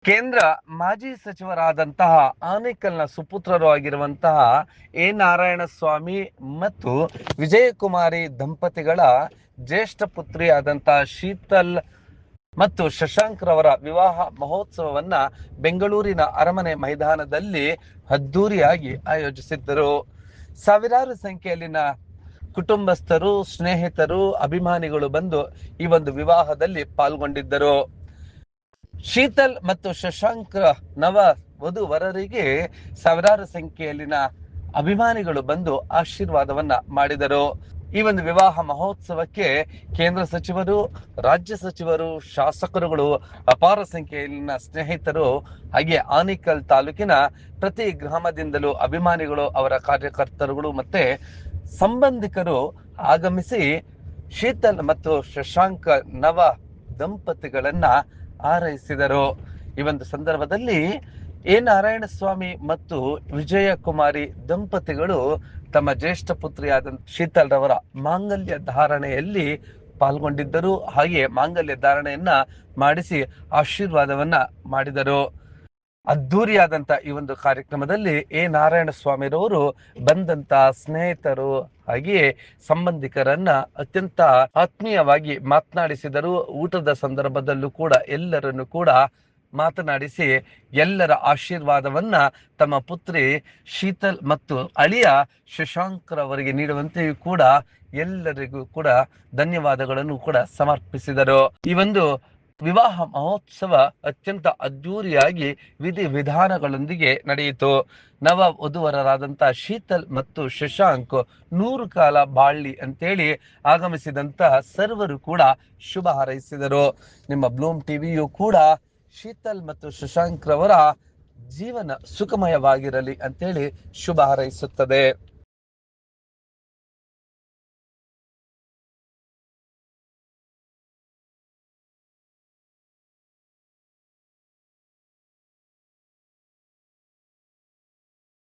ಕೇಂದ್ರ ಮಾಜಿ ಸಚಿವರಾದಂತಹ ಆನೇಕಲ್ನ ಸುಪುತ್ರರು ಆಗಿರುವಂತಹ ಎ ನಾರಾಯಣಸ್ವಾಮಿ ಮತ್ತು ವಿಜಯಕುಮಾರಿ ದಂಪತಿಗಳ ಜ್ಯೇಷ್ಠ ಪುತ್ರಿ ಆದಂತಹ ಶೀತಲ್ ಮತ್ತು ಶಶಾಂಕ್ ರವರ ವಿವಾಹ ಮಹೋತ್ಸವವನ್ನ ಬೆಂಗಳೂರಿನ ಅರಮನೆ ಮೈದಾನದಲ್ಲಿ ಅದ್ದೂರಿಯಾಗಿ ಆಯೋಜಿಸಿದ್ದರು. ಸಾವಿರಾರು ಸಂಖ್ಯೆಯಲ್ಲಿನ ಕುಟುಂಬಸ್ಥರು, ಸ್ನೇಹಿತರು, ಅಭಿಮಾನಿಗಳು ಬಂದು ಈ ಒಂದು ವಿವಾಹದಲ್ಲಿ ಪಾಲ್ಗೊಂಡಿದ್ದರು. ಶೀತಲ್ ಮತ್ತು ಶಶಾಂಕ್ ನವ ವಧುವರರಿಗೆ ಸಾವಿರಾರು ಸಂಖ್ಯೆಯಲ್ಲಿನ ಅಭಿಮಾನಿಗಳು ಬಂದು ಆಶೀರ್ವಾದವನ್ನ ಮಾಡಿದರು. ಈ ಒಂದು ವಿವಾಹ ಮಹೋತ್ಸವಕ್ಕೆ ಕೇಂದ್ರ ಸಚಿವರು, ರಾಜ್ಯ ಸಚಿವರು, ಶಾಸಕರುಗಳು, ಅಪಾರ ಸಂಖ್ಯೆಯಲ್ಲಿನ ಸ್ನೇಹಿತರು, ಹಾಗೆ ಆನೇಕಲ್ ತಾಲೂಕಿನ ಪ್ರತಿ ಗ್ರಾಮದಿಂದಲೂ ಅಭಿಮಾನಿಗಳು, ಅವರ ಕಾರ್ಯಕರ್ತರುಗಳು ಮತ್ತೆ ಸಂಬಂಧಿಕರು ಆಗಮಿಸಿ ಶೀತಲ್ ಮತ್ತು ಶಶಾಂಕ್ ನವ ದಂಪತಿಗಳನ್ನ ಆರೈಸಿದರು. ಈ ಒಂದು ಸಂದರ್ಭದಲ್ಲಿ ಎ ನಾರಾಯಣಸ್ವಾಮಿ ಮತ್ತು ವಿಜಯಕುಮಾರಿ ದಂಪತಿಗಳು ತಮ್ಮ ಜ್ಯೇಷ್ಠ ಪುತ್ರಿಯಾದ ಶೀತಲ್ ರವರ ಮಾಂಗಲ್ಯ ಧಾರಣೆಯಲ್ಲಿ ಪಾಲ್ಗೊಂಡಿದ್ದರು. ಹಾಗೆ ಮಾಂಗಲ್ಯ ಧಾರಣೆಯನ್ನ ಮಾಡಿಸಿ ಆಶೀರ್ವಾದವನ್ನ ಮಾಡಿದರು. ಅದ್ದೂರಿಯಾದಂತ ಈ ಒಂದು ಕಾರ್ಯಕ್ರಮದಲ್ಲಿ ಎ ನಾರಾಯಣಸ್ವಾಮಿರವರು ಬಂದಂತ ಸ್ನೇಹಿತರು ಹಾಗೆಯೇ ಸಂಬಂಧಿಕರನ್ನ ಅತ್ಯಂತ ಆತ್ಮೀಯವಾಗಿ ಮಾತನಾಡಿಸಿದರು. ಊಟದ ಸಂದರ್ಭದಲ್ಲೂ ಕೂಡ ಎಲ್ಲರನ್ನು ಕೂಡ ಮಾತನಾಡಿಸಿ ಎಲ್ಲರ ಆಶೀರ್ವಾದವನ್ನ ತಮ್ಮ ಪುತ್ರಿ ಶೀತಲ್ ಮತ್ತು ಅಳಿಯ ಶಶಾಂಕ್ ರವರಿಗೆ ನೀಡುವಂತೆಯೂ ಕೂಡ ಎಲ್ಲರಿಗೂ ಕೂಡ ಧನ್ಯವಾದಗಳನ್ನು ಕೂಡ ಸಮರ್ಪಿಸಿದರು. ಈ ಒಂದು ವಿವಾಹ ಮಹೋತ್ಸವ ಅತ್ಯಂತ ಅದ್ದೂರಿಯಾಗಿ ವಿಧಿವಿಧಾನಗಳೊಂದಿಗೆ ನಡೆಯಿತು. ನವ ವಧುವರರಾದಂತಹ ಶೀತಲ್ ಮತ್ತು ಶಶಾಂಕ್ 100 ಕಾಲ ಬಾಳ್ಲಿ ಅಂತೇಳಿ ಆಗಮಿಸಿದಂತ ಸರ್ವರು ಕೂಡ ಶುಭ ಹಾರೈಸಿದರು. ನಿಮ್ಮ ಬ್ಲೂಮ್ ಟಿವಿಯು ಕೂಡ ಶೀತಲ್ ಮತ್ತು ಶಶಾಂಕ್ ರವರ ಜೀವನ ಸುಖಮಯವಾಗಿರಲಿ ಅಂತೇಳಿ ಶುಭ ಹಾರೈಸುತ್ತದೆ.